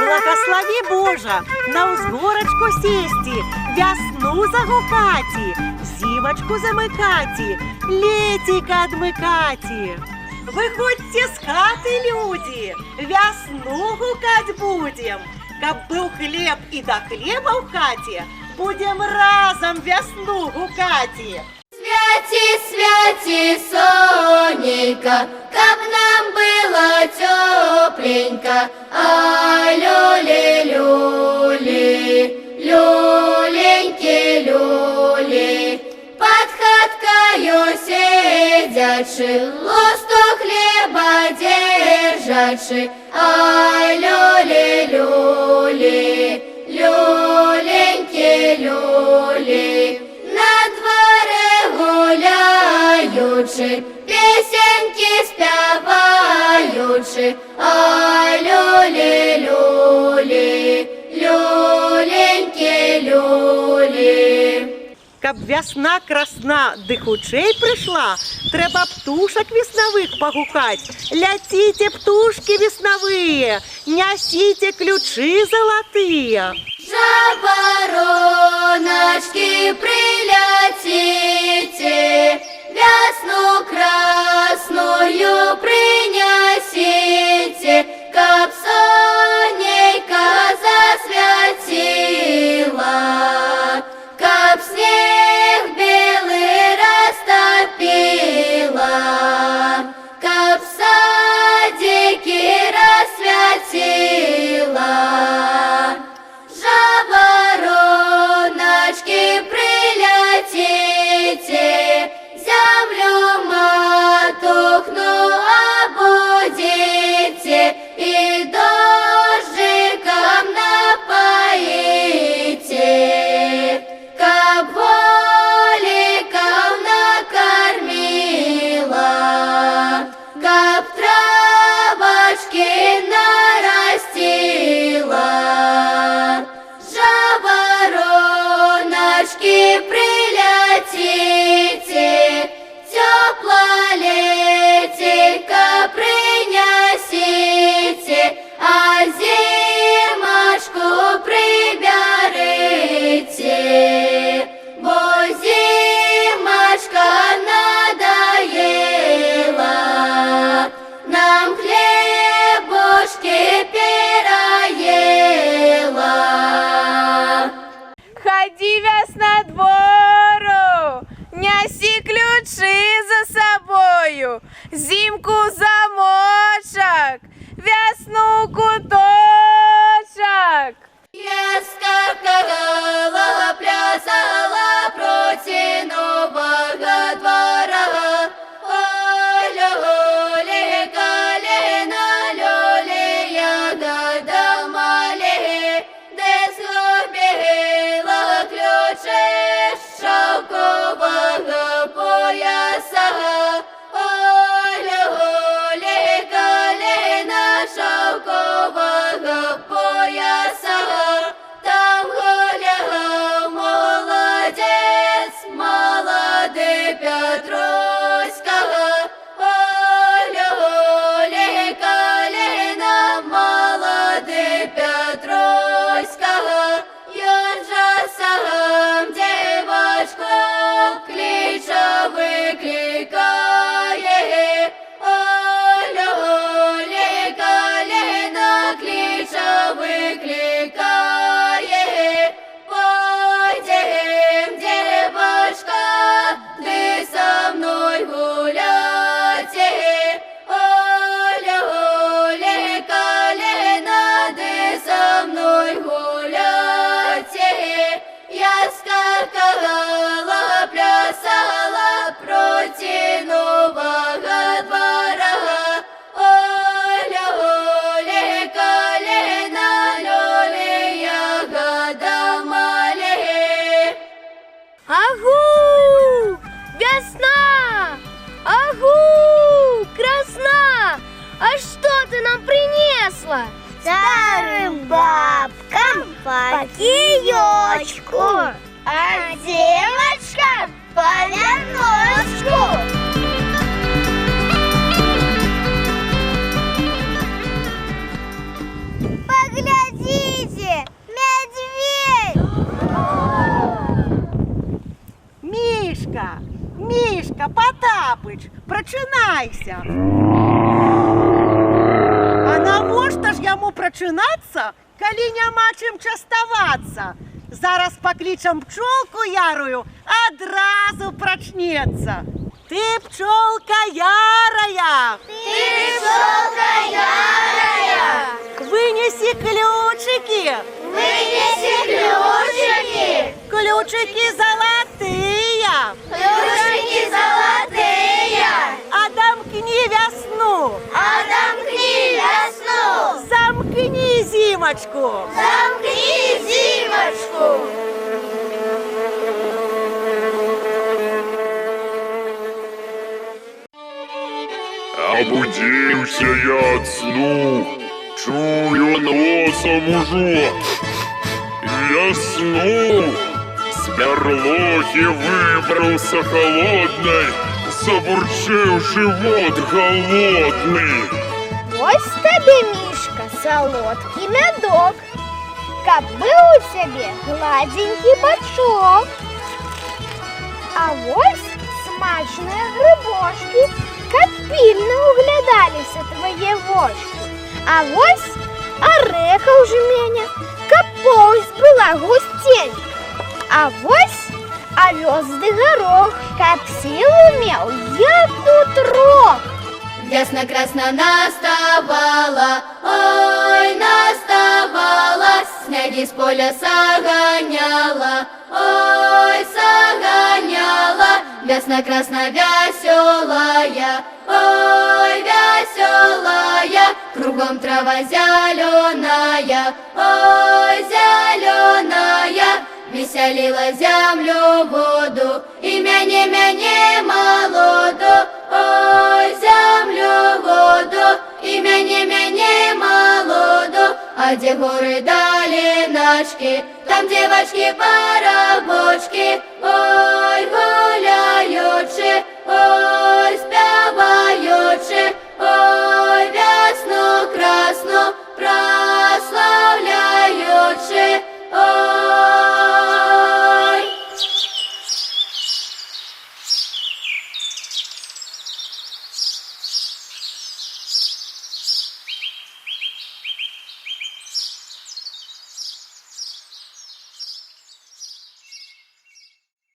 Благослови Божа на узгорочку сісти, весну загукати, зимочку замикати, летика одмикати. Виходьте з хати, люди, весну гукать будем. Каб был хлеб и до хлеба в хате, будем разом весну гукати. Святі, святі, соненька, каб нам было тепленько. Ай, люли, люли, люленьки, люли, под хаткою сидячи, лусту хлеба держачи. Ай, люли, люли, люленьки, люли, на дворе гуляючи, песеньки співаючи. Ай, люли, люли, люленьки, люли. Каб весна красна дихучей прийшла, треба птушок весновых погукать. Летите, птушки весновые, несите ключи золотые. Жавороночки, прилетите, весну красную принесите, каб сонейка засвятила, каб снег белый растопила, каб садики расцветила. Жавороночки, прилетите, землю матухну обудите и дождиком напоите, каб воликов накормила, каб травочки нарастила. Жавороночки, прилетите, тепло летика принесите, а зимочку приберите, бо зимочка надоела нам хлебушки переела. Ходи, весна, двору, неси ключи за собою, зимку замочок, весну куточок. Я скакала, плясала проти нового двора. Ой, люли, калина, люли, ягода мали, де згубила ключи з шовкового пояса. Ой, люли, калина, шовкового пояса, там гуляв молодець, молодий Петруська. Ой, люли, калина, молодий Петруська, ён же сам девочку клича викликає. Ой, люли, калина, клича викликає. Пойдем, девочка, ты со мной гулять. Ой, люли, калина, ты со мной гулять. Я скакала, плясала проти нового двора. Ой, люли, калина, люли, ягода мали. Агу, весна! Агу, красна! А что ты нам принесла? Старым бабкам по киёчку, а девочкам по веночку. прачынайся. А навошта ж яму прачынацца, калі няма чым частавацца? Зараз паклічам пчолку ярую, адразу прачнецца. Ты пчолка ярая! Ты пчелка ярая! Вынеси ключики! Вынеси ключики! Ключики золотые! Ключики золотые! Отомкни весну! Отомкни весну! Замкни зимочку! Замкни зимочку! Обудился я от сну, чую носом уже весну. С берлоги выбрался холодный, забурчил живот голодный. Ось тебе, Мишка, солодкий медок, каб был у тебе гладенький бочок. А вось смачные грибочки, как пильно углядались твои вошки. А вось орехов жменя, каб полость была густенька. А вось овёсный горох, каб силу имел, як утрок. Весна красна наставала, ой, наставала, снеги с поля согоняла, ой, согоняла. Весна красна веселая, ой, веселая, кругом трава зеленая, ой, зеленая. Веселила землю воду, и мяне молоду, ой, землю воду, и мяне молоду. А где горы долиночки, там девочки-парабочки,